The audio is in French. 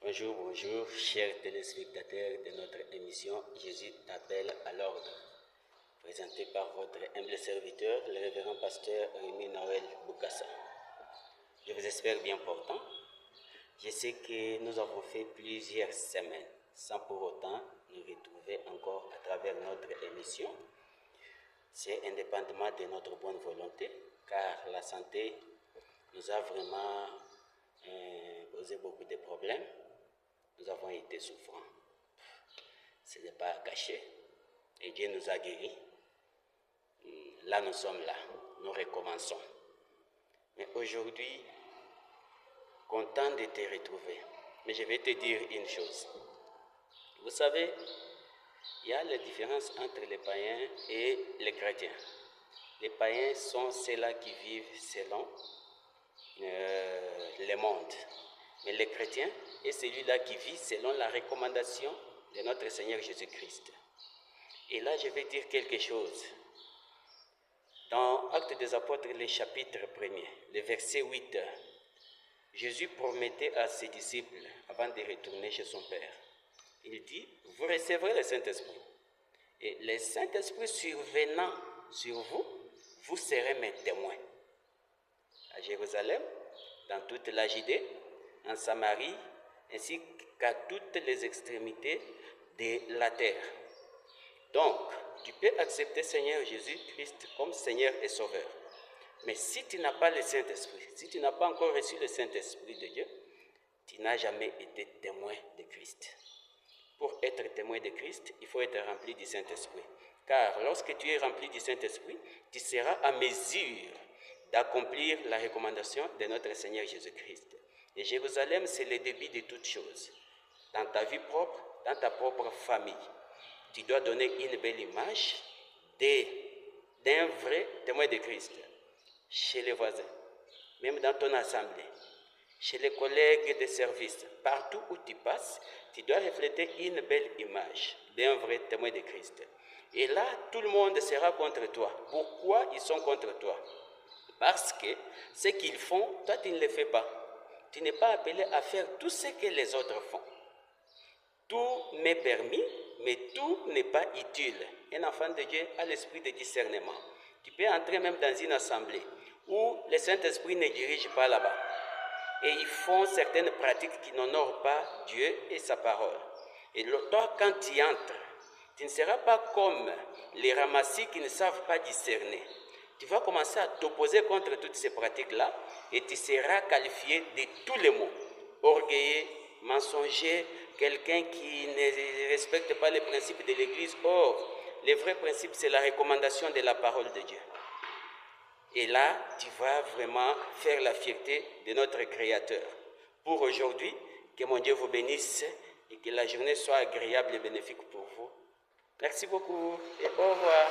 Bonjour, bonjour, chers téléspectateurs de notre émission Jésus t'appelle à l'ordre. Présenté par votre humble serviteur, le révérend pasteur Rémi Noël Boukassa. Je vous espère bien portant. Je sais que nous avons fait plusieurs semaines sans pour autant nous retrouver encore à travers notre émission. C'est indépendamment de notre bonne volonté, car la santé nous a vraiment posé beaucoup de problèmes. Nous avons été souffrants. Ce n'est pas caché. Et Dieu nous a guéris. Là, nous sommes là. Nous recommençons. Mais aujourd'hui, content de te retrouver. Mais je vais te dire une chose. Vous savez, il y a la différence entre les païens et les chrétiens. Les païens sont ceux-là qui vivent selon le monde. Mais les chrétiens est celui-là qui vit selon la recommandation de notre Seigneur Jésus-Christ. Et là, je vais dire quelque chose. Dans Actes des Apôtres, le chapitre 1er, le verset 8, Jésus promettait à ses disciples, avant de retourner chez son Père, il dit, vous recevrez le Saint-Esprit. Et le Saint-Esprit survenant sur vous, vous serez mes témoins. À Jérusalem, dans toute la Judée, en Samarie, ainsi qu'à toutes les extrémités de la terre. Donc, tu peux accepter Seigneur Jésus-Christ comme Seigneur et Sauveur. Mais si tu n'as pas le Saint-Esprit, si tu n'as pas encore reçu le Saint-Esprit de Dieu, tu n'as jamais été témoin de Christ. Pour être témoin de Christ, il faut être rempli du Saint-Esprit. Car lorsque tu es rempli du Saint-Esprit, tu seras à mesure d'accomplir la recommandation de notre Seigneur Jésus-Christ. Et Jérusalem, c'est le début de toutes choses. Dans ta vie propre, dans ta propre famille, tu dois donner une belle image d'un vrai témoin de Christ. Chez les voisins, même dans ton assemblée, chez les collègues de service, partout où tu passes, tu dois refléter une belle image d'un vrai témoin de Christ. Et là, tout le monde sera contre toi. Pourquoi ils sont contre toi? Parce que ce qu'ils font, toi tu ne le fais pas. Tu n'es pas appelé à faire tout ce que les autres font. Tout m'est permis, mais tout n'est pas utile. Un enfant de Dieu a l'esprit de discernement. Tu peux entrer même dans une assemblée où le Saint-Esprit ne dirige pas là-bas. Et ils font certaines pratiques qui n'honorent pas Dieu et sa parole. Et toi, quand tu entres, tu ne seras pas comme les ramassis qui ne savent pas discerner. Tu vas commencer à t'opposer contre toutes ces pratiques-là et tu seras qualifié de tous les mots. Orgueilleux, mensonger, quelqu'un qui ne respecte pas les principes de l'Église. Or, le vrai principe, c'est la recommandation de la parole de Dieu. Et là, tu vas vraiment faire la fierté de notre Créateur. Pour aujourd'hui, que mon Dieu vous bénisse et que la journée soit agréable et bénéfique pour vous. Merci beaucoup et au revoir.